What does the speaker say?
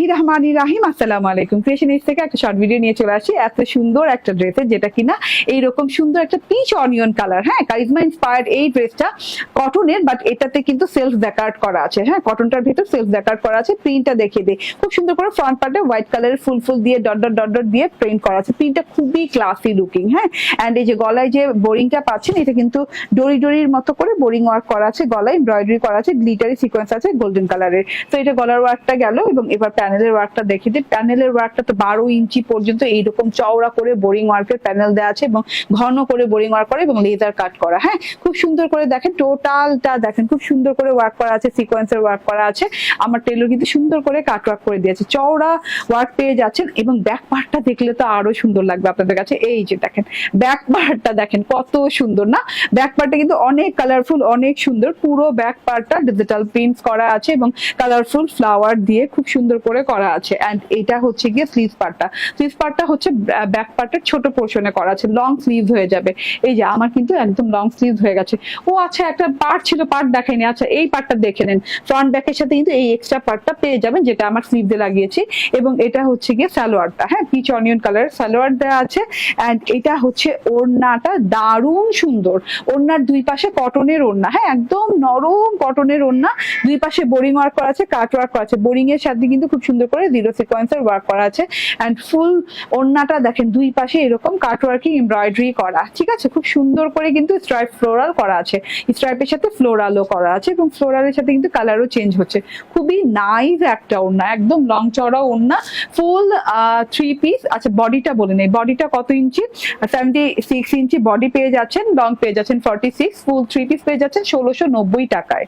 বিসমিল্লাহির রহমানির রহিম। আসসালামু আলাইকুম। ক্রিয়েশনিস্ট থেকে একটা শর্ট ভিডিও নিয়ে চলে আসি এত সুন্দর একটা ড্রেসের, যেটা কিনা এইরকম সুন্দর একটা পিচ অনিয়ন কালার। হ্যাঁ, কারিজমা ইন্সপায়ার্ড এই ড্রেসটা কটনের, বাট এটাতে কিন্তু সেলফ জ্যাকার্ড করা আছে। হ্যাঁ, কটনটার ভিতর সেলফ জ্যাকার্ড করা আছে। প্রিন্টটা দেখিয়ে দিই, খুব সুন্দর করে ফ্রন্ট পার্টে হোয়াইট কালারের ফুল ফুল দিয়ে ডট ডট ডট ডট দিয়ে প্রিন্ট করা আছে। প্রিন্টটা খুবই ক্লাসি লুকিং। হ্যাঁ, এন্ড এই যে গলায় যে বোরিংটা পাচ্ছেন, এটা কিন্তু ডরি ডরির মতো করে বোরিং ওয়ার্ক করা আছে। গলায় এমব্রয়ডারি করা আছে, গ্লিটারি সিকোয়েন্স আছে গোল্ডেন কালারের। তো এটা গলার ওয়ার্কটা গেল, এবং এবার প্যানেলের ওয়ার্কটা দেখে দিই। প্যানেলের ওয়ার্কটা তো 12 ইঞ্চি পর্যন্ত এইরকম চওড়া করে বোরিং ওয়ার্কের প্যানেল দেওয়া আছে, এবং ঘন করে বোরিং ওয়ার্ক করা এবং লেজার কাট করা। হ্যাঁ, খুব সুন্দর করে দেখেন, টোটালটা দেখেন, খুব সুন্দর করে ওয়ার্ক করা আছে, সিকোয়েন্সের ওয়ার্ক করা আছে। আমার টেলর কিন্তু সুন্দর করে কাট ওয়ার্ক করে দিয়েছে, চওড়া ওয়ার্ক পেয়ে যাচ্ছেন। এবং ব্যাক পার্টটা দেখলে তো আরো সুন্দর লাগবে আপনাদের কাছে। এই যে দেখেন ব্যাক পার্টটা দেখেন কত সুন্দর না। ব্যাক পার্টটা কিন্তু অনেক কালারফুল, অনেক সুন্দর। পুরো ব্যাক পার্টটা ডিজিটাল প্রিন্টস করা আছে এবং কালারফুল ফ্লাওয়ার দিয়ে খুব সুন্দর করে করা আছে। এন্ড এটা হচ্ছে গিয়ে স্লিভ পার্টটা। স্লিভ পার্টটা হচ্ছে ব্যাক পার্টের ছোট পোর্শনে করা আছে, লং স্লিভ হয়ে যাবে। এই যে আমার কিন্তু একদম লং স্লিভ হয়ে গেছে। ও আচ্ছা, একটা পার্ট ছিল, পার্ট দেখাইনি। আচ্ছা, এই পার্টটা দেখে নেন। ফ্রন্ট ব্যাকের সাথে কিন্তু এই এক্সট্রা পার্টটা পেয়ে যাবেন, যেটা আমার স্লিভ দিয়ে লাগিয়েছি। এবং এটা হচ্ছে গিয়ে সালোয়ারটা। হ্যাঁ, পিচ অনিয়ন কালার সালোয়ার দেওয়া আছে। এন্ড এটা হচ্ছে ওড়নাটা, দারুণ সুন্দর। ওড়নার দুই পাশে কটনের ওড়না। হ্যাঁ, একদম নরম কটনের ওড়না। দুই পাশে বোরিং ওয়ার্ক করা আছে, কাট ওয়ার্ক করা আছে। বোরিং এর সাথে কিন্তু খুব সুন্দর করে জিরো সিকোয়েন্সের ওয়ার্ক করা আছে। এন্ড ফুল ওড়নাটা দেখেন, দুই পাশে এরকম কাট ওয়ার্কিং এমব্রয়ডারি করা। ঠিক আছে, খুব সুন্দর করে কিন্তু স্ট্রাইপ ফ্লোরাল করা আছে। স্ট্রাইপের সাথে ফ্লোরালও করা আছে, এবং ফ্লোরালের সাথে কিন্তু কালারও চেঞ্জ হচ্ছে। খুবই নাইস একটা ওড়না, একদম লং চওড়া ওড়না, ফুল 3 পিস। আচ্ছা, বডিটা বলে নেই, বডিটা কত ইঞ্চি? 76 ইঞ্চি বডি পেয়ে যাচ্ছেন, লং পেয়ে যাচ্ছেন 46, ফুল 3 পিস পেয়ে যাচ্ছেন 1690 টাকায়।